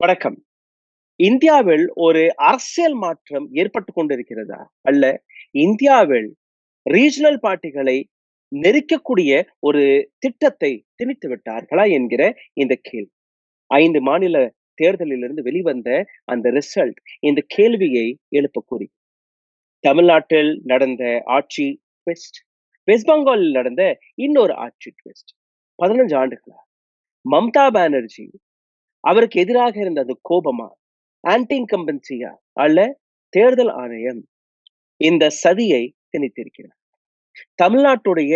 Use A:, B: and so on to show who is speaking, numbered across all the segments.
A: வணக்கம். இந்தியாவில் ஒரு அரசியல் மாற்றம் ஏற்பட்டுக் கொண்டிருக்கிறதா? அல்ல இந்தியாவில் ரீஜனல் பார்ட்டிகளை நெருக்கக்கூடிய ஒரு திட்டத்தை திணித்து விட்டார்களா என்கிற இந்த கேள்வி. 5 மாநில தேர்தலிலிருந்து வெளிவந்த அந்த ரிசல்ட் இந்த கேள்வியை எழுப்பக்கூறி. தமிழ்நாட்டில் நடந்த ஆட்சி ட்விஸ்ட். வெஸ்ட் பெங்காலில் நடந்த இன்னொரு ஆட்சி ட்விஸ்ட். 15 ஆண்டுகளா மம்தா பானர்ஜி அவருக்கு எதிராக இருந்த அந்த கோபமா, ஆன்டி இன்கம்பன்சியா அல்ல தேர்தல் ஆணையம் இந்த சதியை திணித்திருக்கிறார். தமிழ்நாட்டுடைய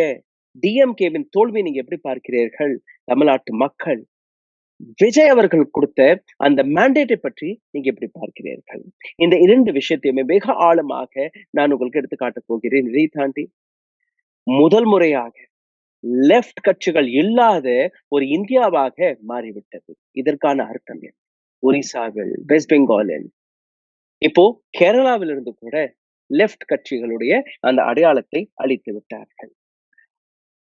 A: டிஎம்கேவின் தோல்வியை நீங்க எப்படி பார்க்கிறீர்கள்? தமிழ்நாட்டு மக்கள் விஜய் அவர்கள் கொடுத்த அந்த மேண்டேட்டை பற்றி நீங்க எப்படி பார்க்கிறீர்கள்? இந்த 2 விஷயத்தையுமே மிக ஆழமாக நான் உங்களுக்கு எடுத்து காட்டப் போகிறேன். இதை தாண்டி முதல் முறையாக லெஃப்ட் கட்சிகள் இல்லாத ஒரு இந்தியாவாக மாறிவிட்டது. இதற்கான அர்த்தம் என்ன? ஒரிசாவில், வெஸ்ட் பெங்காலில், இப்போ கேரளாவில் இருந்து கூட லெஃப்ட் கட்சிகளுடைய அந்த அடையாளத்தை அழித்து விட்டார்கள்.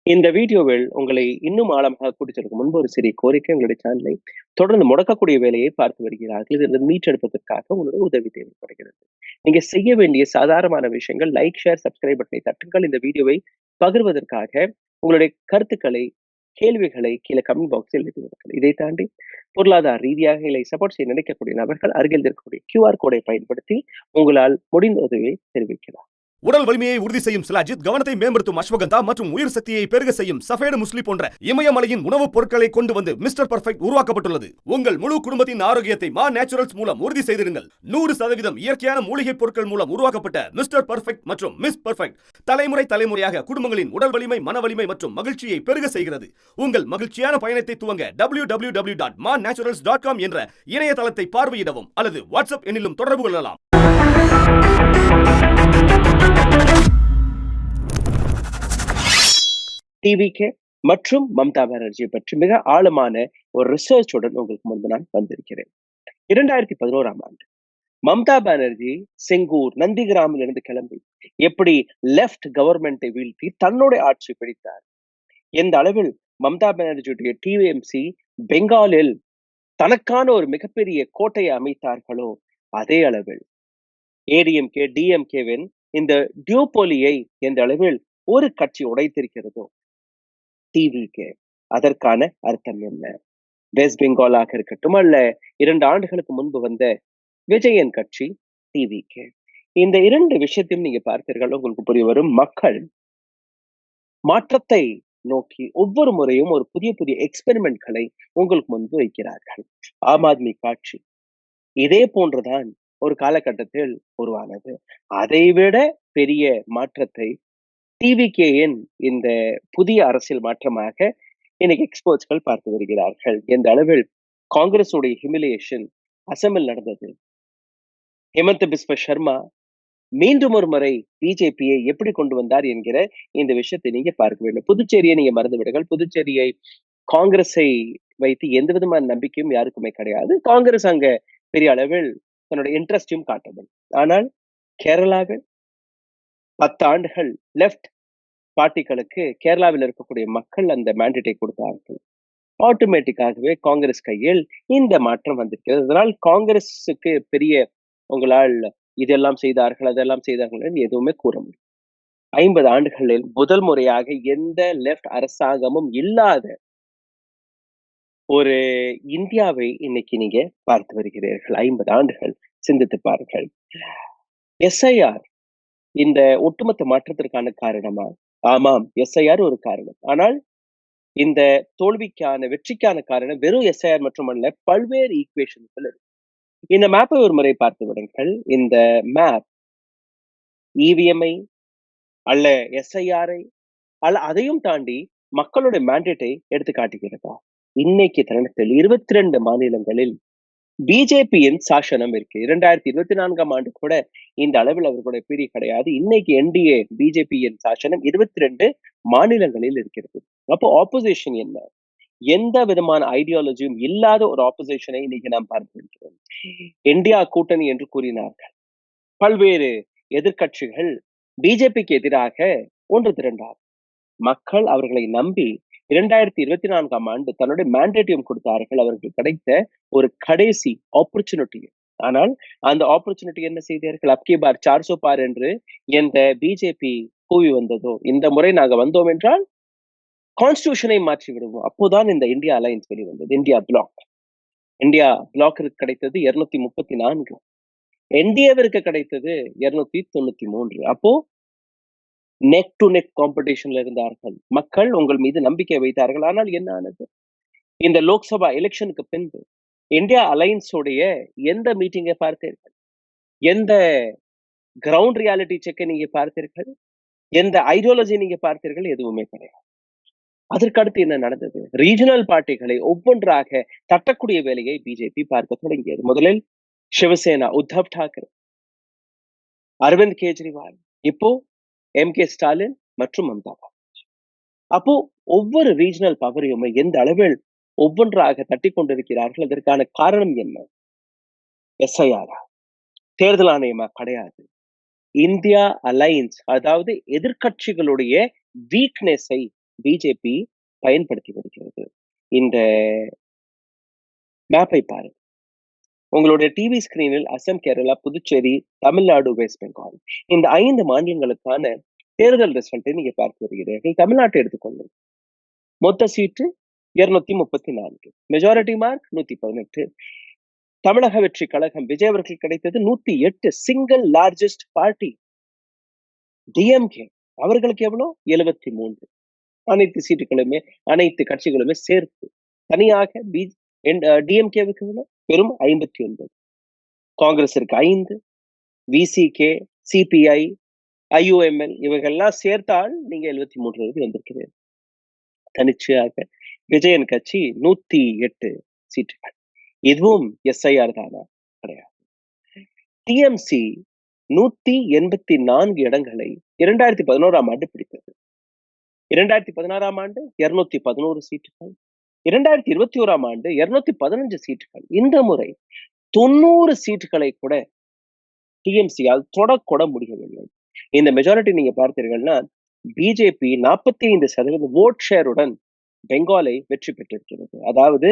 A: இந்த வீடியோவில் உங்களை இன்னும் ஆழமாக கூட்டிச்செல்வதற்கு முன்பு ஒரு சிறிய கோரிக்கை. உங்களுடைய சேனலை தொடர்ந்து முடக்கக்கூடிய வேலையை பார்த்து வருகிறார்கள். இதிலிருந்து மீட்டெடுப்பதற்காக உங்களுடைய உதவி தேவைப்படுகிறது. நீங்க செய்ய வேண்டிய சாதாரணமான விஷயங்கள் லைக், ஷேர், சப்ஸ்கிரைப் பட்டனை தட்டுங்கள். இந்த வீடியோவை பகிர்வதற்காக உங்களுடைய கருத்துக்களை, கேள்விகளை கீழே கமெண்ட் பாக்ஸில் எழுதுவார்கள். இதை தாண்டி பொருளாதார ரீதியாக இல்லை சப்போர்ட் செய்ய நினைக்கக்கூடிய நபர்கள் அருகில் இருக்கக்கூடிய QR கோடை பயன்படுத்தி உங்களால் முடிந்த உதவியை தெரிவிக்கலாம்.
B: உடல் வலிமையை உறுதி செய்யும் சிலாஜித், கவனத்தை மேம்படுத்தும் அஸ்வகந்தா மற்றும் உயிர் சக்தியை பெருக செய்யும் சஃபேடு முஸ்லி போன்ற இமயமலையின் உணவுப் பொருட்களை கொண்டு வந்து மிஸ்டர் பர்ஃபெக்ட் உருவாக்கப்பட்டுள்ளது. உங்கள் முழு குடும்பத்தின் ஆரோக்கியத்தை மா நேச்சுரல்ஸ் மூலம் உறுதி செய்திருங்கள். 100% இயற்கையான மூலிகை பொருட்கள் மூலம் உருவாக்கப்பட்ட மிஸ்டர் பர்ஃபெக்ட் மற்றும் மிஸ் பர்ஃபெக்ட் தலைமுறையாக குடும்பங்களின் உடல் வலிமை, மன வலிமை மற்றும் மகிழ்ச்சியை பெருக செய்கிறது. உங்கள் மகிழ்ச்சியான பயணத்தை துவங்க www.mannaturals.com என்ற இணையதளத்தை பார்வையிடவும் அல்லது வாட்ஸ்அப் எண்ணிலும் தொடர்பு கொள்ளலாம்.
A: டிவிகே மற்றும் மம்தா பானர்ஜியை பற்றி மிக ஆழமான ஒரு ரிசர்ச்சுடன் உங்களுக்கு முன்பு நான் வந்திருக்கிறேன். 2011ஆம் ஆண்டு மம்தா பானர்ஜி செங்கூர், நந்திகிராமில் இருந்து கிளம்பி எப்படி லெஃப்ட் கவர்மெண்டை வீழ்த்தி தன்னுடைய ஆட்சி பிடித்தார். எந்த அளவில் மம்தா பானர்ஜியுடைய டிஎம்சி பெங்காலில் தனக்கான ஒரு மிகப்பெரிய கோட்டையை அமைத்தார்களோ அதே அளவில் ஏடிஎம்கே, டிஎம்கேவின் இந்த டியூபோலியை எந்த அளவில் ஒரு கட்சி உடைத்திருக்கிறதோ டிவிகே. அதற்கான அர்த்தம் என்ன? வெஸ்ட் பெங்காலாக இருக்கட்டும் அல்ல 2 ஆண்டுகளுக்கு முன்பு வந்த விஜயன் கட்சி டிவிகே. இந்த 2 விஷயத்தையும் நீங்க பார்த்தீர்கள், உங்களுக்கு புரிய வரும். மக்கள் மாற்றத்தை நோக்கி ஒவ்வொரு முறையும் ஒரு புதிய புதிய எக்ஸ்பெரிமெண்ட்களை உங்களுக்கு முன்பு வைக்கிறார்கள். ஆம் ஆத்மி கட்சி இதே போன்றுதான் ஒரு காலகட்டத்தில் உருவானது. அதைவிட பெரிய மாற்றத்தை டிவிகேயின் இந்த புதிய அரசியல் மாற்றமாக இன்னைக்கு எக்ஸ்பர்ட்ஸ்கள் பார்த்து வருகிறார்கள். எந்த அளவில் காங்கிரஸுடைய ஹியூமிலியேஷன் அசம்பிள் நடந்தது. ஹேமந்த் பிஸ்வ சர்மா மீண்டும் ஒரு முறை பிஜேபியை எப்படி கொண்டு வந்தார் என்கிற இந்த விஷயத்தை நீங்க பார்க்க வேண்டும். புதுச்சேரியை நீங்க மறந்து விடுங்கள். புதுச்சேரியை காங்கிரஸை வைத்து எந்த விதமான நம்பிக்கையும் யாருக்குமே கிடையாது. காங்கிரஸ் அங்க பெரிய அளவில் தன்னுடைய இன்ட்ரெஸ்டையும் காட்டவில்லை. ஆனால் கேரளாவில் 10 ஆண்டுகள் லெஃப்ட் பார்ட்டிகளுக்கு கேரளாவில் இருக்கக்கூடிய மக்கள் அந்த மேண்டேட்டை கொடுத்தார்கள். ஆட்டோமேட்டிக்காகவே காங்கிரஸ் கையில் இந்த மாற்றம் வந்திருக்கிறது. அதனால் காங்கிரஸுக்கு பெரிய உங்களால் இதெல்லாம் செய்தார்கள், அதெல்லாம் செய்தார்கள் என்று எதுவுமே கூற முடியும். 50 ஆண்டுகளில் முதல் முறையாக எந்த லெஃப்ட் அரசாங்கமும் இல்லாத ஒரு இந்தியாவை இன்னைக்கு நீங்க பார்த்து வருகிறீர்கள். 50 ஆண்டுகள் சிந்தித்து பாருங்கள். எஸ்ஐஆர் இந்த ஒட்டுமொத்த மாற்றத்திற்கான காரணமா? ஆமாம், எஸ்ஐஆர் ஒரு காரணம். ஆனால் இந்த தோல்விக்கான வெற்றிக்கான காரணம் வெறும் எஸ்ஐஆர் மட்டுமல்ல, பல்வேறு ஈக்குவேஷன்கள் இருக்கு. இந்த மேப்பை ஒரு முறை பார்த்து விடுங்கள். இந்த மேப் இவிஎம்ஐ அல்ல எஸ்ஐஆரை அல்ல அதையும் தாண்டி மக்களுடைய மேண்டேட்டை எடுத்து காட்டுகிறதா? இன்னைக்கு தருணத்தில் 22 மாநிலங்களில் பிஜேபியின் சாசனம் இருக்கு. 2024ஆம் ஆண்டு கூட இந்த அளவில் அவர்களுடைய பீடி கிடையாது. இன்னைக்கு என்டிஏ பிஜேபியின் சாசனம் 22 மாநிலங்களில் இருக்கிறது. அப்போ ஆப்போசிஷன் என்ன? எந்த விதமான ஐடியாலஜியும் இல்லாத ஒரு ஆப்போசிஷனை இன்னைக்கு நாம் பார்த்திருக்கிறோம். இந்தியா கூட்டணி என்று கூறினார்கள். பல்வேறு எதிர்கட்சிகள் பிஜேபிக்கு எதிராக ஒன்று திரண்டார். மக்கள் அவர்களை நம்பி 2024ஆம் ஆண்டு தன்னுடைய மேண்டேட்டியம் கொடுத்தார்கள். அவர்களுக்கு கிடைத்த ஒரு கடைசி ஆப்பர்ச்சுனிட்டி. ஆனால் அந்த ஆப்பர்ச்சுனிட்டி என்ன செய்தார்கள்? அப்கி பார் 400 பார் என்று எந்த பிஜேபி கூவி வந்ததோ, இந்த முறை நாங்க வந்தோம் என்றால் கான்ஸ்டிடியூஷனை மாற்றி விடுவோம். அப்போதான் இந்த இந்தியா அலையன்ஸ் வெளிவந்தது. இந்தியா பிளாக்கிற்கு கிடைத்தது 234. என்டிஏவிற்கு கிடைத்தது 293. அப்போ நெக் டு நெக் காம்படிஷன்ல இருந்தார்கள். மக்கள் உங்கள் மீது நம்பிக்கை வைத்தார்கள். ஆனால் என்ன ஆனது? இந்த லோக்சபா எலெக்ஷனுக்கு பின்பு இந்தியா அலையன்ஸோடைய எந்த மீட்டிங்கை பார்த்தீர்கள்? எந்த கிரவுண்ட் ரியாலிட்டி செக்கை நீங்க பார்த்தீர்கள்? எந்த ஐடியாலஜி நீங்க பார்த்தீர்கள்? எதுவுமே கிடையாது. அதற்கு அடுத்து என்ன நடந்தது? ரீஜனல் பார்ட்டிகளை ஒவ்வொன்றாக தட்டக்கூடிய வேலையை பிஜேபி பார்க்க தொடங்கியது. முதலில் சிவசேனா, உத்தவ் தாக்கரே, அரவிந்த் கெஜ்ரிவால், இப்போ கே ஸ்டாலின் மற்றும் மம்தா பானர்ஜி. அப்போ ஒவ்வொரு ரீஜனல் பவரையுமே எந்த அளவில் ஒவ்வொன்றாக தட்டி கொண்டிருக்கிறார்கள். அதற்கான காரணம் என்ன? எஸ்ஐஆர் தேர்தல் ஆணையமா? கிடையாது. இந்தியா அலையன்ஸ், அதாவது எதிர்கட்சிகளுடைய வீக்னஸை பிஜேபி பயன்படுத்தி வருகிறது. இந்த மேப்பை பாருங்க. உங்களுடைய டிவி ஸ்கிரீனில் அசாம், கேரளா, புதுச்சேரி, தமிழ்நாடு, வெஸ்ட் பெங்கால், இந்த 5 மாநிலங்களுக்கான தேர்தல் ரிசல்ட்டை நீங்க பார்த்து வருகிறீர்கள். தமிழ்நாட்டை எடுத்துக்கொள்ளுங்க. மொத்த சீட்டு 234, மெஜாரிட்டி மார்க் 118. தமிழக வெற்றி கழகம் விஜய் அவர்கள் கிடைத்தது 108, சிங்கிள் லார்ஜஸ்ட் பார்ட்டி. டிஎம்கே அவர்களுக்கு எவ்வளவு? 73. அனைத்து சீட்டுகளுமே, அனைத்து கட்சிகளுமே சேர்த்து. தனியாக டிஎம்கேவுக்கு வெறும் 59. காங்கிரஸிற்கு 5, விசிகே, சிபிஐ, ஐயுஎம்எல் இவர்கள்லாம் சேர்த்தால் நீங்க 73 வந்திருக்கிறீர்கள். தனிச்சையாக விஜயன் கட்சி 108 சீட்டுகள். இதுவும் எஸ்ஐஆர் தானா? கிடையாது. டிஎம்சி 184 இடங்களை 2011ஆம் ஆண்டு பிடித்தது. 2016ஆம் ஆண்டு 211 சீட்டுகள், 2021ஆம் ஆண்டு 215 சீட்டுகள். இந்த முறை 90 சீட்டுகளை கூட டிஎம்சியால் தொடக்கூட முடியவில்லை. இந்த மெஜாரிட்டி நீங்க பார்த்தீர்கள்னா பிஜேபி 45% ஓட் ஷேருடன் பெங்காலை வெற்றி பெற்றிருக்கிறது. அதாவது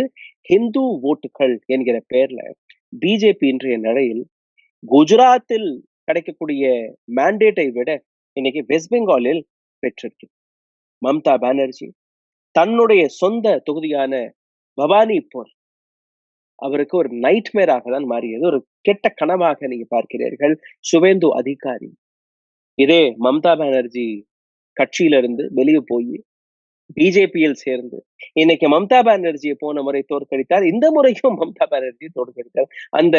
A: ஹிந்து ஓட்டுகள் என்கிற பெயர்ல பிஜேபி இன்றைய நிலையில் குஜராத்தில் கிடைக்கக்கூடிய மேண்டேட்டை விட இன்னைக்கு வெஸ்ட் பெங்காலில் பெற்றிருக்கிறது. மம்தா பானர்ஜி தன்னுடைய சொந்த தொகுதியான பவானிபூர் அவருக்கு ஒரு நைட்மேராக தான் மாறியது. ஒரு கெட்ட கனவாக நீங்க பார்க்கிறீர்கள். சுவேந்து அதிகாரி இதே மம்தா பானர்ஜி கட்சியிலிருந்து வெளியே போய் பிஜேபியில் சேர்ந்து இன்னைக்கு மம்தா பானர்ஜியை போன முறை தோற்கடித்தார். இந்த முறையும் மம்தா பானர்ஜி தோற்கடித்தார். அந்த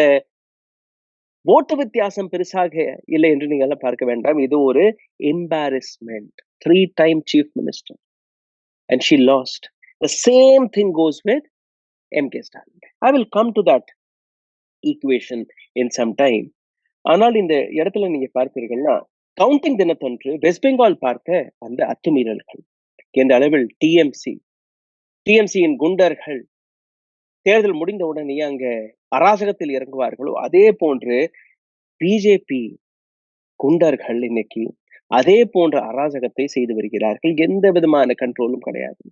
A: ஓட்டு வித்தியாசம் பெருசாக இல்லை என்று நீங்க எல்லாம் பார்க்க வேண்டாம். இது ஒரு embarrassment. 3-time chief minister and she lost. The same thing goes with K Stalin. I will come to that equation in some time. ஆனால் இந்த இடத்துல நீங்க பார்த்தீர்கள்னா கவுண்டிங் தினத்தன்று வெஸ்ட் பெங்கால் பார்த்த அந்த அத்துமீறல்கள் எந்த அளவில் டிஎம்சியின் குண்டர்கள் தேர்தல் முடிந்த உடனே அங்க அராஜகத்தில் இறங்குவார்களோ அதே போன்று பிஜேபி குண்டர்கள் இன்னைக்கு அதே போன்ற அராஜகத்தை செய்து வருகிறார்கள். எந்த விதமான கண்ட்ரோலும் கிடையாது.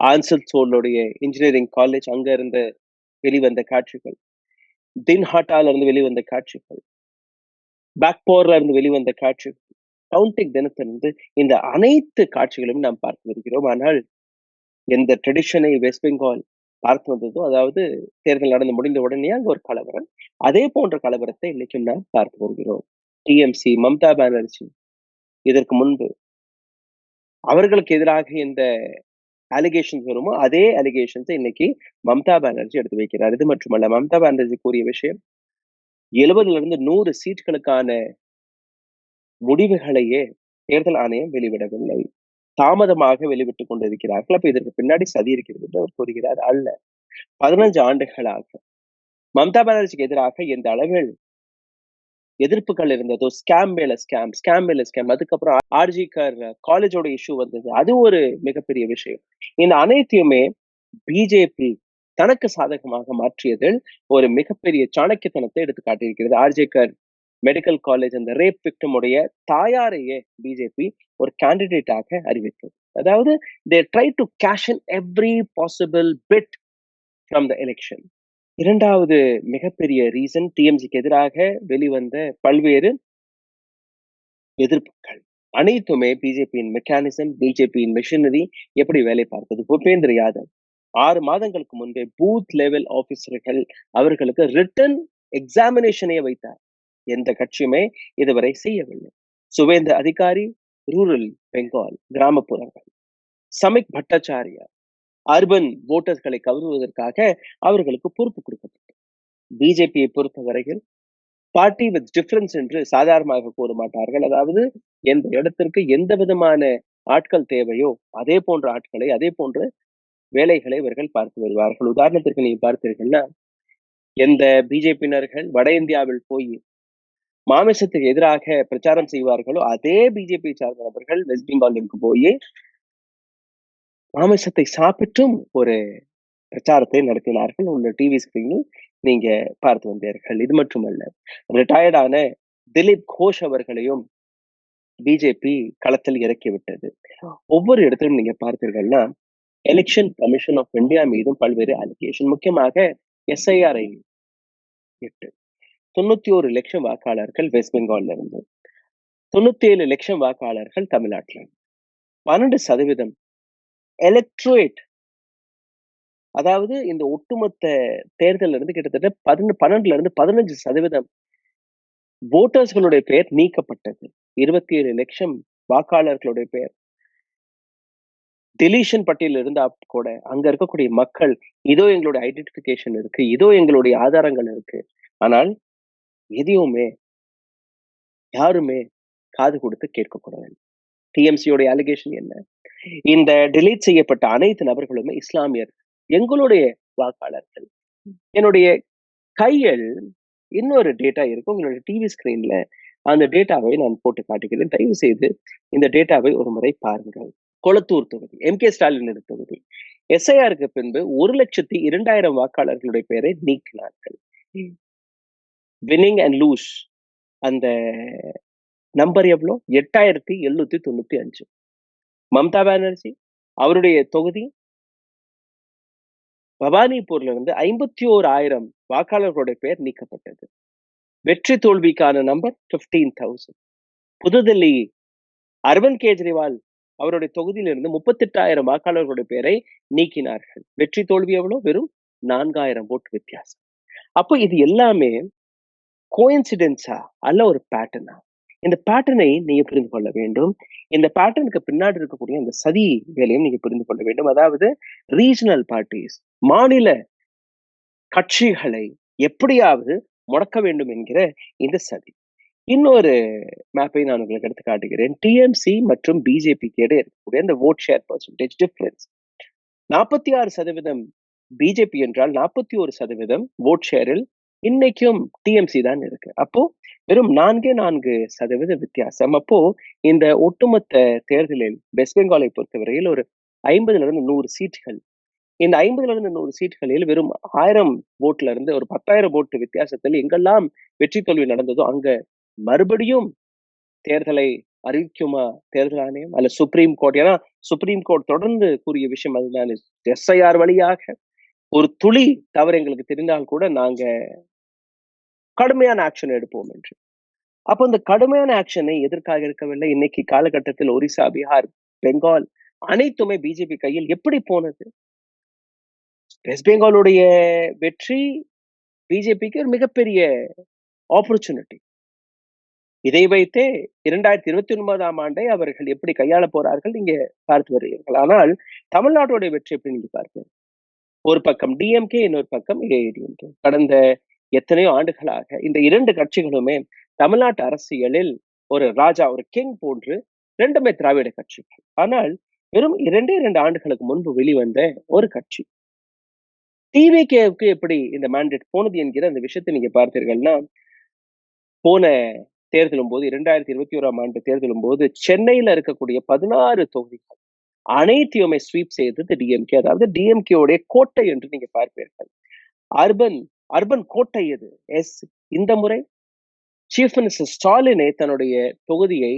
A: ஆன்சல்சோலுடைய இன்ஜினியரிங் காலேஜ் அங்க இருந்து வெளிவந்த காட்சிகள், தின்ஹாட்டால இருந்து வெளிவந்த காட்சிகள், பேக்போர்ல இருந்து வெளிவந்த காட்சிகள், கவுண்டிங் தினத்திலிருந்து இந்த அனைத்து காட்சிகளும் நாம் பார்த்து வருகிறோம். ஆனால் எந்த ட்ரெடிஷனை வெஸ்ட் பெங்கால் பார்த்து வந்ததோ, அதாவது தேர்தல் நடந்து முடிந்த உடனே அங்க ஒரு கலவரம், அதே போன்ற கலவரத்தை இன்னைக்கும் நாம் பார்த்து வருகிறோம். டிஎம்சி, மம்தா பானர்ஜி இதற்கு முன்பு அவர்களுக்கு எதிராக இந்த அலிகேஷன்ஸ் வருமோ அதே அலிகேஷன்ஸை இன்னைக்கு மம்தா பானர்ஜி எடுத்து வைக்கிறார். இது மட்டுமல்ல, மம்தா பானர்ஜி கூறிய விஷயம் 70-100 சீட்டுகளுக்கான முடிவுகளையே தேர்தல் ஆணையம் வெளிவிடவில்லை, தாமதமாக வெளிவிட்டுக் கொண்டிருக்கிறார்கள். அப்ப இதற்கு பின்னாடி சதி இருக்கிறது என்று அவர் கூறுகிறார். அல்ல, 15 ஆண்டுகளாக மம்தா பானர்ஜிக்கு எதிராக எந்த அளவில் எதிர்ப்புகள் இருந்ததோ, ஸ்கேம் மேல ஸ்கேம், அதுக்கப்புறம் ஆர்ஜிகர் காலேஜோட இஷ்யூ வந்தது, அது ஒரு மிகப்பெரிய விஷயம். இந்த அனைத்தையுமே பிஜேபி தனக்கு சாதகமாக மாற்றியதில் ஒரு மிகப்பெரிய சாணக்கியத்தனத்தை எடுத்து காட்டியிருக்கிறது. ஆர்ஜிகர் மெடிக்கல் காலேஜ் அந்த ரேப் விக்டிம் உடைய தாயாரையே பிஜேபி ஒரு கேண்டிடேட்டாக அறிவித்தது. அதாவது they try to cash in every possible bit from the election. இரண்டாவது மிகப்பெரிய ரீசன் டிஎம்சிக்கு எதிராக வெளிவந்த பல்வேறு எதிர்ப்புகள் அனைத்துமே பிஜேபியின் மெக்கானிசம், பிஜேபியின் மிஷினரி எப்படி வேலை பார்த்தது. பூபேந்திர யாதவ் 6 மாதங்களுக்கு முன்பே பூத் லெவல் ஆபீசர்கள் அவர்களுக்கு ரிட்டன் எக்ஸாமினேஷனே வைத்தார். எந்த கட்சியுமே இதுவரை செய்யவில்லை. சுவேந்த அதிகாரி ரூரல் பெங்கால் கிராமப்புறங்கள், சமிக் பட்டாச்சாரியா அர்பன் ஓட்டர்களை கவருவதற்காக அவர்களுக்கு பொறுப்பு கொடுக்கப்பட்டது. பிஜேபியை பொறுத்தவரையில் பார்ட்டி வித் டிஃபரன்ஸ் என்று சாதாரணமாக கூற மாட்டார்கள். அதாவது எந்த இடத்திற்கு எந்த விதமான ஆட்கள் தேவையோ அதே போன்ற ஆட்களை, அதே போன்ற வேலைகளை இவர்கள் பார்த்து வருவார்கள். உதாரணத்திற்கு நீங்க பார்த்தீர்கள்னா, எந்த பிஜேபியினர்கள் வட இந்தியாவில் போய் மாமிசத்துக்கு எதிராக பிரச்சாரம் செய்வார்களோ அதே பிஜேபி சார்ந்த நபர்கள் வெஸ்ட் பெங்காலுக்கு போய் மாமிசத்தை சாப்பிட்டும் ஒரு பிரச்சாரத்தை நடத்தினார்கள். உள்ள டிவி ஸ்கிரீனில் நீங்க பார்த்து வந்தீர்கள். இது மட்டுமல்ல, ரிட்டையர்டான திலீப் கோஷ் அவர்களையும் பிஜேபி களத்தில் இறக்கிவிட்டது. ஒவ்வொரு இடத்திலும் நீங்க பார்த்தீர்கள்னா எலெக்ஷன் கமிஷன் ஆஃப் இந்தியா மீதும் பல்வேறு அலிகேஷன், முக்கியமாக எஸ்ஐஆரை 91 லட்சம் வாக்காளர்கள் வெஸ்ட் பெங்கால்ல இருந்து, 97 லட்சம் வாக்காளர்கள் தமிழ்நாட்டில், 12% எலக்ட்ரேட், அதாவது இந்த ஒட்டுமொத்த தேர்தல் இருந்து கிட்டத்தட்ட 12ல இருந்து 15% ஓட்டர்ஸ்களுடைய பெயர் நீக்கப்பட்டது. 27 லட்சம் வாக்காளர்களுடைய பெயர் டெலிஷன் பட்டியல் இருந்தா கூட அங்க இருக்கக்கூடிய மக்கள் இதோ எங்களுடைய ஐடென்டிபிகேஷன் இருக்கு, இதோ எங்களுடைய ஆதாரங்கள் இருக்கு, ஆனால் எதையுமே யாருமே காது கொடுத்து கேட்கக்கூடாது. டிஎம்சியோட அலிகேஷன் என்ன? இந்த டெலீட் செய்யப்பட்ட அனைத்து நபர்களுமே இஸ்லாமியர், எங்களுடைய வாக்காளர்கள். என்னுடைய கையில் இன்னொரு டேட்டா இருக்கு, உங்களுடைய டிவி ஸ்கிரீன்ல அந்த டேட்டாவை நான் போட்டு காட்டுகிறேன். தயவு செய்து இந்த டேட்டாவை ஒரு முறை பாருங்கள். கொளத்தூர் தொகுதி, எம்.கே. ஸ்டாலின் தொகுதி, எஸ்ஐஆருக்கு பின்பு 1,02,000 வாக்காளர்களுடைய பெயரை நீக்கினார்கள். வின்னிங் அண்ட் லூஸ் அந்த நம்பர் எவ்வளோ? 8,795. மம்தா பானர்ஜி அவருடைய தொகுதி பவானிபூர்ல இருந்து 51,000 வாக்காளர்களுடைய பெயர் நீக்கப்பட்டது. வெற்றி தோல்விக்கான நம்பர் 15,000. புதுதில்லி அரவிந்த் கெஜ்ரிவால் அவருடைய தொகுதியிலிருந்து 38,000 வாக்காளர்களுடைய பெயரை நீக்கினார்கள். வெற்றி தோல்வி எவ்வளவு? வெறும் 4,000 ஓட்டு வித்தியாசம். அப்போ இது எல்லாமே கோயின்சிடென்ஸா அல்ல ஒரு பேட்டர்னா? இந்த பேட்டர்னை நீங்க புரிந்து கொள்ள வேண்டும். இந்த பேட்டர்னுக்கு பின்னாடி இருக்கக்கூடிய அந்த சதி வேலையும் நீங்க புரிந்து கொள்ள வேண்டும். அதாவது ரீஜனல் பார்ட்டிஸ், மாநில கட்சிகளை எப்படியாவது முடக்க வேண்டும் என்கிற இந்த சதி. இன்னொரு மேப்பை நான் உங்களுக்கு எடுத்து காட்டுகிறேன். டிஎம்சி மற்றும் பிஜேபிக்கு இடையே இருக்கக்கூடிய அந்த vote share percentage difference. 46% BJP என்றால் 41% ஓட் ஷேரில் இன்னைக்கும் டிஎம்சி தான் இருக்கு. அப்போ வெறும் 4% வித்தியாசம். அப்போ இந்த ஒட்டுமொத்த தேர்தலில் வெஸ்ட் பெங்காலை பொறுத்தவரையில் ஒரு 50-100 சீட்டுகள். இந்த 50-100 சீட்டுகளில் வெறும் 1000 ஓட்டுல இருந்து ஒரு 10,000 ஓட்டு வித்தியாசத்தில் எங்கெல்லாம் வெற்றி தோல்வி நடந்ததோ அங்க மறுபடியும் தேர்தலை அறிவிக்குமா தேர்தல் ஆணையம் அல்ல சுப்ரீம் கோர்ட்? ஏன்னா சுப்ரீம் கோர்ட் தொடர்ந்து கூறிய விஷயம் அதுதான், எஸ்ஐஆர் வழியாக ஒரு துளி தவறு எங்களுக்கு தெரிந்தால் கூட நாங்க கடுமையான ஆக்ஷன் எடுப்போம் என்று. அப்போ இந்த கடுமையான ஆக்ஷனை எதற்காக இருக்கவில்லை? இன்னைக்கு காலகட்டத்தில் ஒரிசா, பீகார், பெங்கால் அனைத்துமே பிஜேபி கையில் எப்படி போனது? வெஸ்ட் பெங்காலுடைய வெற்றி பிஜேபிக்கு ஒரு மிகப்பெரிய ஆப்பர்ச்சுனிட்டி. இதை வைத்தே 2029ஆம் ஆண்டை அவர்கள் எப்படி கையாள போறார்கள் நீங்க பார்த்து வருகிறீர்கள். ஆனால் தமிழ்நாட்டுடைய வெற்றி எப்படி நீங்க பார்ப்பீங்க? ஒரு பக்கம் டிஎம்கே, இன்னொரு பக்கம் ஏஐடிஎம்கே. கடந்த எத்தனையோ ஆண்டுகளாக இந்த 2 கட்சிகளுமே தமிழ்நாட்டு அரசியலில் ஒரு ராஜா, ஒரு கிங் போன்று, 2மே திராவிட கட்சிகள். ஆனால் வெறும் 2 ஆண்டுகளுக்கு முன்பு வெளிவந்த ஒரு கட்சி டிவிகேவுக்கு எப்படி இந்த மேண்டேட் போனது என்கிற அந்த விஷயத்தை நீங்க பார்த்தீர்கள்னா, போன தேர்தலும் போது 2021ஆம் ஆண்டு தேர்தலும் போது சென்னையில இருக்கக்கூடிய 16 தொகுதிகள் அனைத்தையுமே ஸ்வீப் செய்தது டிஎம்கே. அதாவது டிஎம்கே உடைய கோட்டை என்று நீங்க பார்ப்பீர்கள். அர்பன் கோட்டை எது? இந்த முறை சீஃப் மினிஸ்டர் ஸ்டாலினை தன்னுடைய தொகுதியை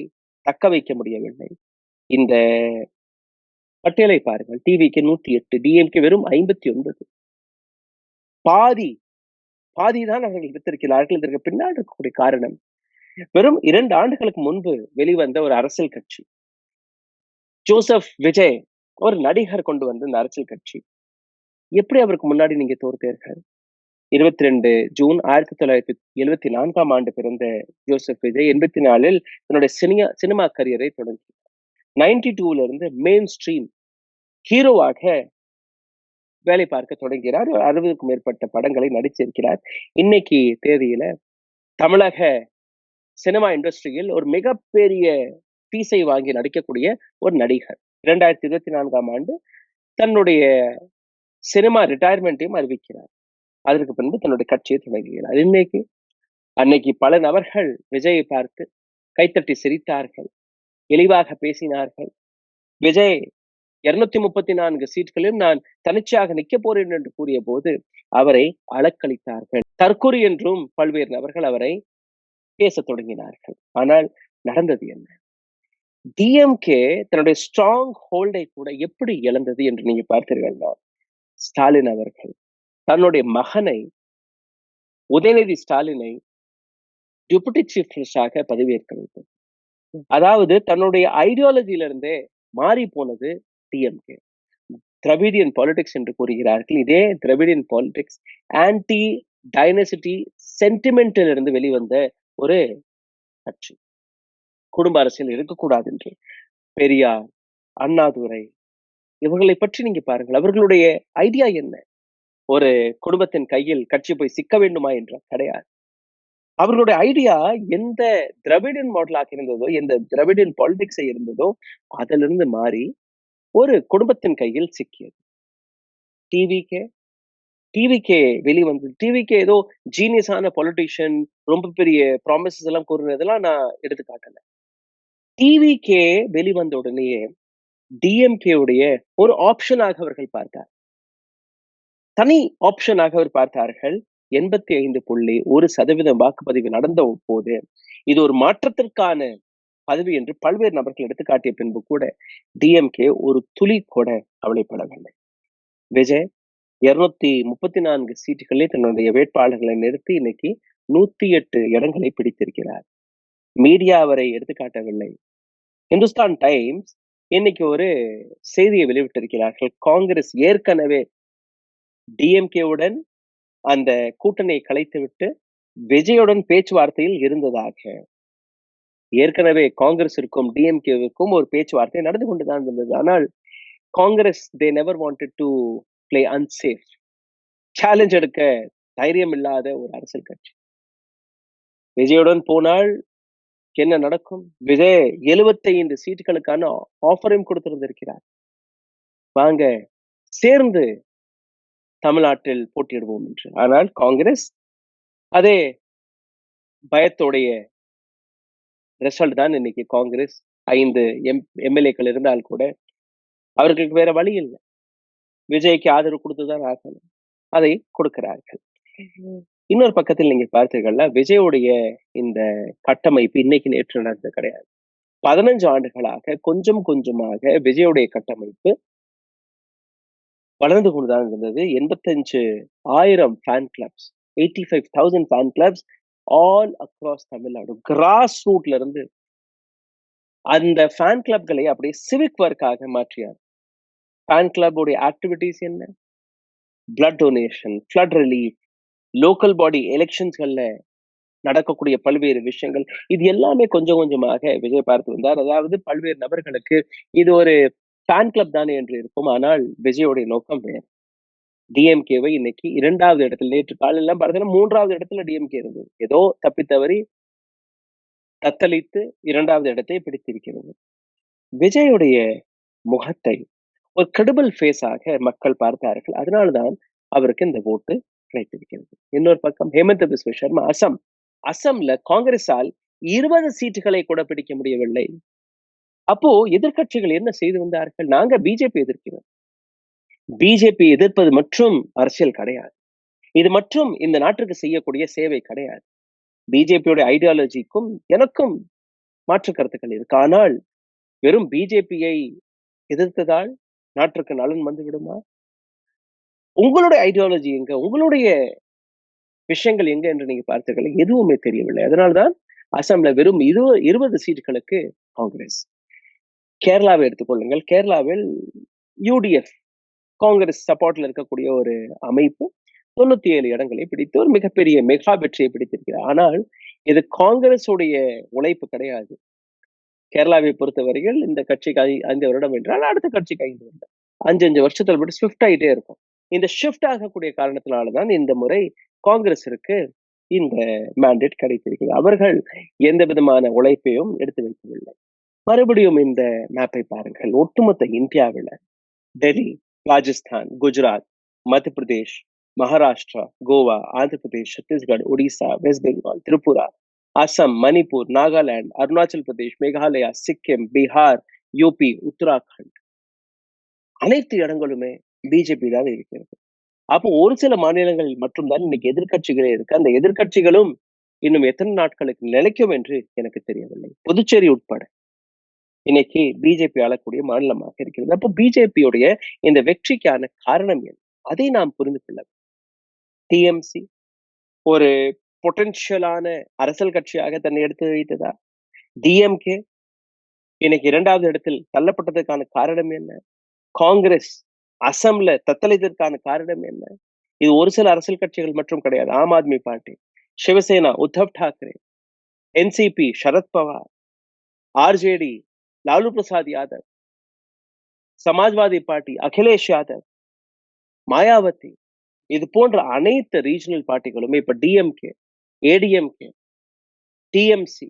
A: தக்க வைக்க முடியவில்லை. இந்த பட்டியலை பாருங்கள். டிவிக்கு 108, டிஎம்கே வெறும் 59. பாதி பாதிதான் அவர்கள் எடுத்திருக்கிறார்கள். இதற்கு பின்னாடி இருக்கக்கூடிய காரணம் வெறும் 2 ஆண்டுகளுக்கு முன்பு வெளிவந்த ஒரு அரசியல் கட்சி. ஜோசப் விஜய் ஒரு நடிகர் கொண்டு வந்த இந்த அரசியல் கட்சி. எப்படி அவருக்கு முன்னாடி நீங்க தோற்கீர்கள்? 22 ஜூன் 1974ஆம் ஆண்டு பிறந்த ஜோசப் விஜய் 84ல் தன்னுடைய சினிமா கரியரை தொடங்கி 92ல இருந்து மெயின் ஸ்ட்ரீம் ஹீரோவாக வேலை பார்க்க தொடங்கிறார். 60க்கும் மேற்பட்ட படங்களை நடிச்சிருக்கிறார். இன்னைக்கு தேதியில தமிழக சினிமா இண்டஸ்ட்ரியில் ஒரு மிகப்பெரிய பீஸை வாங்கி நடிக்கக்கூடிய ஒரு நடிகர். 2024ஆம் ஆண்டு தன்னுடைய சினிமா ரிட்டையர்மெண்ட்டையும் அறிவிக்கிறார். அதற்கு பின்பு தன்னுடைய கட்சியை தொடங்குகிறார். அன்னைக்கு பல நபர்கள் விஜயை பார்த்து கைத்தட்டி சிரித்தார்கள், இழிவாக பேசினார்கள். விஜய் 234 சீட்களிலும் நான் தனிச்சையாக நிக்க போறேன் என்று கூறிய போது அவரை அலக்களித்தார்கள். தற்கொலை என்றும் பல்வேறு நபர்கள் அவரை பேசத் தொடங்கினார்கள். ஆனால் நடந்தது என்ன? டிஎம்கே தன்னுடைய ஸ்ட்ராங் ஹோல்டை கூட எப்படி இழந்தது என்று நீங்க பார்த்தீர்கள்னா, ஸ்டாலின் அவர்கள் தன்னுடைய மகனை உதயநிதி ஸ்டாலினை டெபுட்டி சீஃப் மினிஸ்டராக பதவியேற்க வைத்தது. அதாவது தன்னுடைய ஐடியாலஜியிலிருந்தே மாறி போனது டிஎம்கே. திராவிடியன் பாலிடிக்ஸ் என்று கூறுகிறார்கள். இதே திராவிடியன் பாலிடிக்ஸ் ஆன்டி டைனசிட்டி சென்டிமெண்டில் இருந்து வெளிவந்த ஒரு கட்சி. குடும்ப அரசியல் இருக்கக்கூடாது என்று பெரியார், அண்ணாதுரை இவர்களை பற்றி நீங்க பாருங்கள். அவர்களுடைய ஐடியா என்ன? ஒரு குடும்பத்தின் கையில் கட்சி போய் சிக்க வேண்டுமா என்ற கிடையாது. அவர்களுடைய ஐடியா எந்த திராவிடியன் மாடலாக இருந்ததோ, எந்த திராவிடியன் பாலிடிக்ஸை இருந்ததோ அதிலிருந்து மாறி ஒரு குடும்பத்தின் கையில் சிக்கியது. டிவிகே வெளிவந்து டிவிகே ஏதோ ஜீனியஸான பொலிட்டிஷியன், ரொம்ப பெரிய ப்ராமிசஸ் எல்லாம் கூறுனதெல்லாம் நான் எடுத்து காட்டல. டிவிகே வெளிவந்த உடனேயே டிஎம்கே உடைய ஒரு ஆப்ஷனாக அவர்கள் பார்த்தார். தனி ஆப்ஷனாக அவர் பார்த்தார்கள். 85.1% வாக்குப்பதிவு நடந்த போது இது ஒரு மாற்றத்திற்கான பதவி என்று பல்வேறு நபர்கள் எடுத்து காட்டிய பின்பு கூட டிஎம்கே ஒரு துளி கூட கவலைப்படவில்லை. விஜய் 234 சீட்டுகளே தன்னுடைய வேட்பாளர்களை நிறுத்தி இன்னைக்கு 108 இடங்களை பிடித்திருக்கிறார். மீடியா அவரை எடுத்துக்காட்டவில்லை. இந்துஸ்தான் டைம்ஸ் இன்னைக்கு ஒரு செய்தியை வெளியிட்டிருக்கிறார்கள். காங்கிரஸ் ஏற்கனவே டிஎம்கேவுடன் அந்த கூட்டணியை கலைத்துவிட்டு விஜயுடன் பேச்சுவார்த்தையில் இருந்ததாக. ஏற்கனவே காங்கிரஸிற்கும் டிஎம்கேவிற்கும் ஒரு பேச்சுவார்த்தை நடந்து கொண்டுதான் இருந்தது. ஆனால் Congress they never wanted to play unsafe. Challenge எடுக்க தைரியம் இல்லாத ஒரு அரசியல் கட்சி. விஜயுடன் போனால் என்ன நடக்கும்? விஜய் 75 சீட்டுகளுக்கான ஆஃபரையும் கொடுத்திருந்திருக்கிறார். வாங்க சேர்ந்து தமிழ்நாட்டில் போட்டியிடுவோம் என்று. ஆனால் காங்கிரஸ் அதே பயத்தோடைய ரிசல்ட் தான் இன்னைக்கு. காங்கிரஸ் 5 எம்எல்ஏக்கள் இருந்தால் கூட அவர்களுக்கு வேற வழி இல்லை. விஜய்க்கு ஆதரவு கொடுத்துதான் ஆகணும். அதை கொடுக்கிறார்கள். இன்னொரு பக்கத்தில் நீங்க பார்த்தீர்கள்னா, விஜயுடைய இந்த கட்டமைப்பு இன்னைக்கு நேற்று நடந்தது கிடையாது. 15 ஆண்டுகளாக கொஞ்சம் கொஞ்சமாக விஜயுடைய கட்டமைப்பு வளர்ந்து கொண்டுதான் இருந்தது. 85,000 fan clubs, 85,000 fan clubs all across Tamil Nadu. Grass ரூட்ல இருந்து அந்த ஃபேன் கிளப்களை அப்படியே சிவிக் ஒர்க்காக மாற்றியார். ஃபேன் கிளப் ஆக்டிவிட்டிஸ் என்ன? Blood donation, flood relief, local body எலெக்ஷன்ஸ்கள்ல நடக்கக்கூடிய பல்வேறு விஷயங்கள், இது எல்லாமே கொஞ்சம் கொஞ்சமாக விஜய் பார்த்து வந்தார். அதாவது பல்வேறு நபர்களுக்கு இது ஒரு ஃபேன் கிளப் தானே என்று இருக்கும். ஆனால் விஜயோடைய நோக்கம் வேறு. டிஎம்கேவை இன்னைக்கு 2வது இடத்துல, நேற்று காலையெல்லாம் பார்த்தீங்கன்னா 3வது இடத்துல டிஎம்கே இருந்தது. ஏதோ தப்பித்தவறி தத்தளித்து 2வது இடத்தை பிடித்திருக்கிறது. விஜயுடைய முகத்தை ஒரு கிரெடிபிள் ஃபேஸாக மக்கள் பார்த்தார்கள். அதனால்தான் அவருக்கு இந்த ஓட்டு கிடைத்திருக்கிறது. இன்னொரு பக்கம் ஹேமந்த் பிஸ்வ சர்மா அசம்ல காங்கிரஸால் 20 சீட்டுகளை கூட பிடிக்க முடியவில்லை. அப்போ எதிர்க்கட்சிகள் என்ன செய்து வந்தார்கள்? நாங்க பிஜேபி எதிர்க்கிறோம். பிஜேபி எதிர்ப்பது மற்றும் அரசியல் கிடையாது. இது மற்றும் இந்த நாட்டுக்கு செய்யக்கூடிய சேவை கிடையாது. பிஜேபியோட ஐடியாலஜிக்கும் எனக்கும் மாற்று கருத்துக்கள் இருக்கு. ஆனால் வெறும் பிஜேபியை எதிர்த்ததால் நாட்டிற்கு நலன் வந்து விடுமா? உங்களுடைய ஐடியாலஜி எங்க? உங்களுடைய விஷயங்கள் எங்க என்று நீங்க பார்த்தீர்கள்? எதுவுமே தெரியவில்லை. அதனால்தான் அசாம்ல வெறும் 20 சீட்டுகளுக்கு காங்கிரஸ். கேரளாவை எடுத்துக்கொள்ளுங்கள். கேரளாவில் யுடிஎஃப் காங்கிரஸ் சப்போர்ட்ல இருக்கக்கூடிய ஒரு அமைப்பு 97 இடங்களை பிடித்து ஒரு மிகப்பெரிய மெகா வெற்றியை பிடித்திருக்கிறார். ஆனால் இது காங்கிரஸ் உடைய உழைப்பு கிடையாது. கேரளாவை பொறுத்தவரையில் இந்த கட்சிக்கு 5 வருடம் என்றால் அடுத்த கட்சிக்கு 5 வருடம். 5 வருஷத்துல மட்டும் ஷிஃப்ட் ஆயிட்டே இருக்கும். இந்த ஷிஃப்ட் ஆகக்கூடிய காரணத்தினாலதான் இந்த முறை காங்கிரஸிற்கு இந்த மேண்டேட் கிடைத்திருக்கிறது. அவர்கள் எந்த விதமான உழைப்பையும் எடுத்து வைக்கவில்லை. மறுபடியும் இந்த மேப்பை பாருங்கள். ஒட்டுமொத்த இந்தியாவில டெல்லி, ராஜஸ்தான், குஜராத், மத்திய பிரதேஷ், மகாராஷ்டிரா, கோவா, ஆந்திர பிரதேஷ், சத்தீஸ்கர், ஒடிசா, வெஸ்ட் பெங்கால், திரிபுரா, அசாம், மணிப்பூர், நாகாலாந்து, அருணாச்சல் பிரதேஷ், மேகாலயா, சிக்கிம், பீகார், யூபி, உத்தராகண்ட் அனைத்து இடங்களுமே பிஜேபி தான் இருக்கிறது. அப்போ ஒரு சில மாநிலங்களில் மட்டும்தான் இன்னைக்கு எதிர்க்கட்சிகளே இருக்கு. அந்த எதிர்க்கட்சிகளும் இன்னும் எத்தனை நாட்களுக்கு நிலைக்கும் என்று எனக்கு தெரியவில்லை. புதுச்சேரி உட்பட இன்னைக்கு பிஜேபி ஆளக்கூடிய மாநிலமாக இருக்கிறது. அப்போ பிஜேபியுடைய இந்த வெற்றிக்கான காரணம் என்ன? அதை நாம் புரிந்து கொள்ள டிஎம்சி ஒரு பொட்டன்ஷியலான அரசியல் கட்சியாக தன்னை எடுத்து வைத்ததா? டிஎம்கே இன்னைக்கு 2வது இடத்தில் தள்ளப்பட்டதற்கான காரணம் என்ன? காங்கிரஸ் அசம்ல தத்தளித்ததற்கான காரணம் என்ன? இது ஒரு சில அரசியல் கட்சிகள் மட்டும் கிடையாது. Aam Aadmi party, Shiv Sena, Uddhav Thackeray, NCP, Sharad Pawar, RJD, Lalu Prasad Yadav, Samajwadi party, Akhilesh Yadav, Mayawati, இது போன்ற அனைத்து ரீஜனல் பார்ட்டிகளுமே இப்ப டிஎம்கே, ஏடிஎம்கே, டிஎம்சி,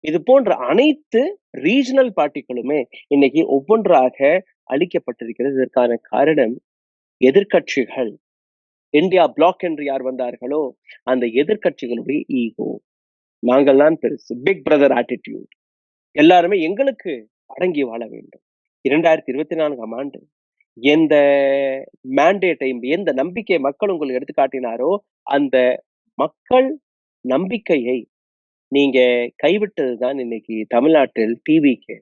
A: இது போன்ற அனைத்து ரீஜனல் பார்ட்டிகளுமே இன்னைக்கு ஒவ்வொன்றாக அளிக்கப்பட்டிருக்கிறது. இதற்கான காரணம் எதிர்க்கட்சிகள். இந்தியா பிளாக் என்று யார் வந்தார்களோ அந்த எதிர்க்கட்சிகளுடைய ஈகோ. நாங்கள் தான் பெருசு, பிக் பிரதர் ஆட்டிடியூட். எல்லாருமே எங்களுக்கு அடங்கி வாழ வேண்டும். 2024ஆம் ஆண்டு எந்த மேண்டேட்டையும் எந்த நம்பிக்கையை மக்கள் உங்களுக்கு எடுத்து காட்டினாரோ அந்த மக்கள் நம்பிக்கையை நீங்க கைவிட்டதுதான் இன்னைக்கு தமிழ்நாட்டில் டிவிக்கு,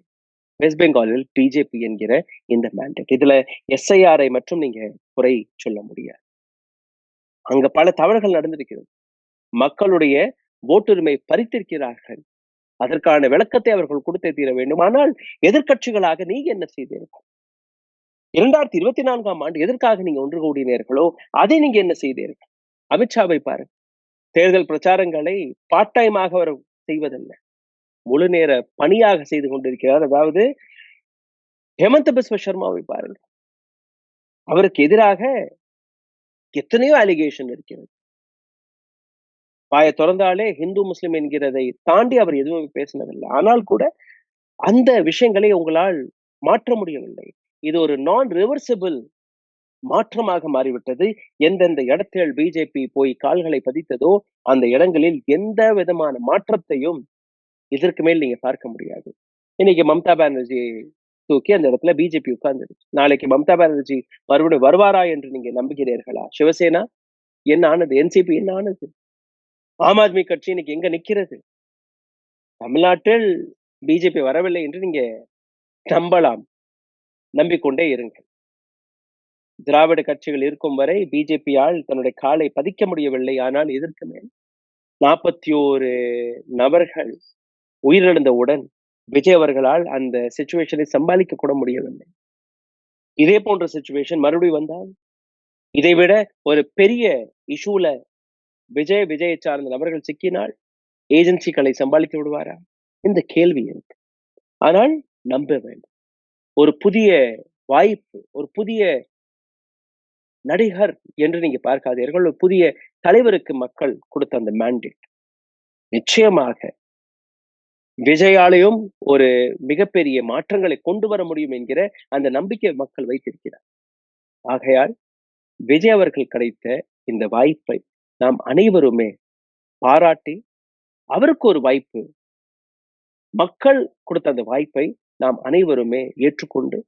A: வெஸ்ட் பெங்காலில் பிஜேபி என்கிற இந்த மேண்டேட். இதுல எஸ்ஐஆரை மட்டும் நீங்க குறை சொல்ல முடியாது. அங்க பல தவறுகள் நடந்திருக்கிறது. மக்களுடைய ஓட்டுரிமை பறித்திருக்கிறார்கள். அதற்கான விளக்கத்தை அவர்கள் கொடுத்தே தீர வேண்டும். ஆனால் எதிர்க்கட்சிகளாக நீங்க என்ன செய்தீர்கள்? 2024ஆம் ஆண்டு எதற்காக நீங்க ஒன்று கூடினீர்களோ அதை நீங்க என்ன செய்தீர்கள்? அமித்ஷாவை பாருங்க. தேர்தல் பிரச்சாரங்களை பார்ட் டைமாக அவர் செய்வதல்ல, முழு நேர பணியாக செய்து கொண்டிருக்கிறார். அதாவது ஹேமந்த பிஸ்வ சர்மாவை பாருங்க. அவருக்கு எதிராக எத்தனையோ அலிகேஷன் இருக்கிறது. வாயை திறந்தாலே ஹிந்து முஸ்லிம் என்கிறதை தாண்டி அவர் எதுவும் பேசினதில்லை. ஆனால் கூட அந்த விஷயங்களை உங்களால் மாற்ற முடியவில்லை. இது ஒரு நான் ரிவர்சிபிள் மாற்றமாக மாறிவிட்டது. எந்தெந்த இடத்தில் பிஜேபி போய் கால்களை பதித்ததோ அந்த இடங்களில் எந்த விதமான மாற்றத்தையும் இதற்கு மேல் நீங்க பார்க்க முடியாது. இன்னைக்கு மம்தா பானர்ஜி தூக்கி அந்த இடத்துல பிஜேபி உட்கார்ந்துருச்சு. நாளைக்கு மம்தா பானர்ஜி மறுபடியும் வருவாரா என்று நீங்க நம்புகிறீர்களா? சிவசேனா என்ன ஆனது? என்சிபி என்ன ஆனது? ஆம் ஆத்மி கட்சி இன்னைக்கு எங்க நிக்கிறது? தமிழ்நாட்டில் பிஜேபி வரவில்லை என்று நீங்க நம்பலாம், நம்பிக்கொண்டே இருங்கள். திராவிட கட்சிகள் இருக்கும் வரை பிஜேபியால் தன்னுடைய காலை பதிக்க முடியவில்லை. ஆனால் இதற்கு மேல் 41 நபர்கள் உயிரிழந்தவுடன் விஜய் அவர்களால் அந்த சிச்சுவேஷனை சமாளிக்க கூட முடியவில்லை. இதே போன்ற சிச்சுவேஷன் மறுபடியும் வந்தால் இதைவிட ஒரு பெரிய இஷ்யூல விஜயை சார்ந்த நபர்கள் சிக்கினால் ஏஜென்சிகளை சமாளித்து விடுவாரா? இந்த கேள்வி இருக்கு. ஆனால் நம்ப வேண்டும். ஒரு புதிய வாய்ப்பு, ஒரு புதிய நடிகர் என்று நீங்க பார்க்காதீர்கள். ஒரு புதிய தலைவருக்கு மக்கள் கொடுத்த அந்த மேண்டேட் நிச்சயமாக விஜயாலையும் ஒரு மிகப்பெரிய மாற்றங்களை கொண்டு வர முடியும் என்கிற அந்த நம்பிக்கை மக்கள் வைத்திருக்கிறார். ஆகையால் விஜய் அவர்கள் கிடைத்த இந்த வாய்ப்பை நாம் அனைவருமே பாராட்டி, அவருக்கு ஒரு வாய்ப்பு, மக்கள் கொடுத்த அந்த வாய்ப்பை நாம் அனைவருமே ஏற்றுக்கொண்டு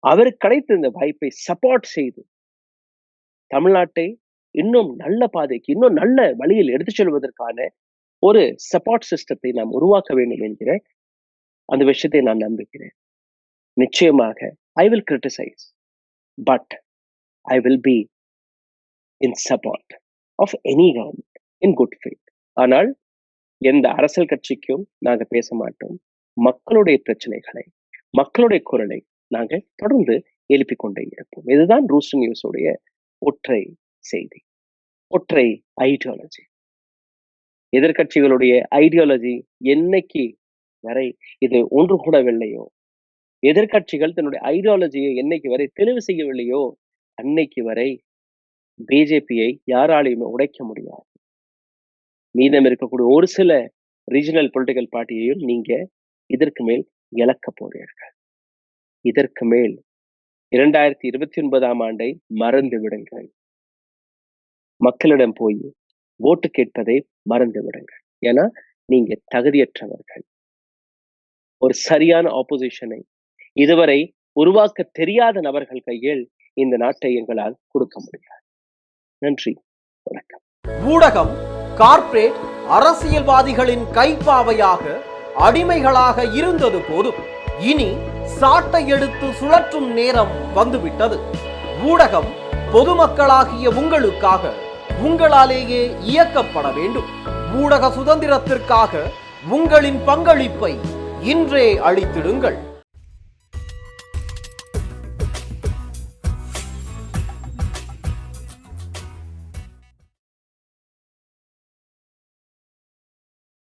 A: அவருக்கு கிடைத்த இந்த வாய்ப்பை சப்போர்ட் செய்து தமிழ்நாட்டை இன்னும் நல்ல பாதைக்கு, இன்னும் நல்ல வழியில் எடுத்துச் செல்வதற்கான ஒரு சப்போர்ட் சிஸ்டத்தை நாம் உருவாக்க வேண்டும் என்கிற அந்த விஷயத்தை நான் நம்புகிறேன். நிச்சயமாக I will criticise, but I will be in support of any government in good faith. ஆனால் எந்த அரசியல் கட்சிக்கும் நாங்க பேச மாட்டோம். மக்களுடைய பிரச்சனைகளை, மக்களுடைய குரலை நாங்க தொடர்ந்து எழுப்பிக் கொண்டே இருப்போம். இதுதான் ரூஸ்டர் நியூஸுடைய ஒற்றை செய்தி, ஒற்றை ஐடியாலஜி. எதிர்கட்சிகளுடைய ஐடியாலஜி என்னைக்கு வரை இது ஒன்று கூடவில்லையோ, எதிர்கட்சிகள் தன்னுடைய ஐடியாலஜியை என்னைக்கு வரை தெளிவு செய்யவில்லையோ, அன்னைக்கு வரை பிஜேபியை யாராலையுமே உடைக்க முடியாது. மீதம் இருக்கக்கூடிய ஒரு சில ரீஜனல் பொலிட்டிக்கல் பார்ட்டியையும் நீங்க இதற்கு மேல் இழக்க போறீர்கள். இதற்கு மேல் 2029 ஆண்டை மறந்து விடுங்கள். மக்களிடம் போய் ஓட்டு கேட்பதை மறந்து விடுங்கள். ஏன்னா நீங்க தகுதியற்றவர்கள். ஒரு சரியான ஆப்போசிஷனை இதுவரை உருவாக்க தெரியாத நபர்கள் கையில் இந்த நாட்டை எங்களால் கொடுக்க முடியாது. நன்றி, வணக்கம்.
C: ஊடகம் கார்ப்பரேட் அரசியல்வாதிகளின் கைப்பாவையாக, அடிமைகளாக இருந்தது போதும். இனி சாட்டை எடுத்து சுழற்றும் நேரம் வந்துவிட்டது. ஊடகம் பொதுமக்களாகிய உங்களுக்காக, உங்களாலேயே இயக்கப்பட வேண்டும். ஊடக சுதந்திரத்திற்காக உங்களின் பங்களிப்பை இன்றே அளித்திடுங்கள்.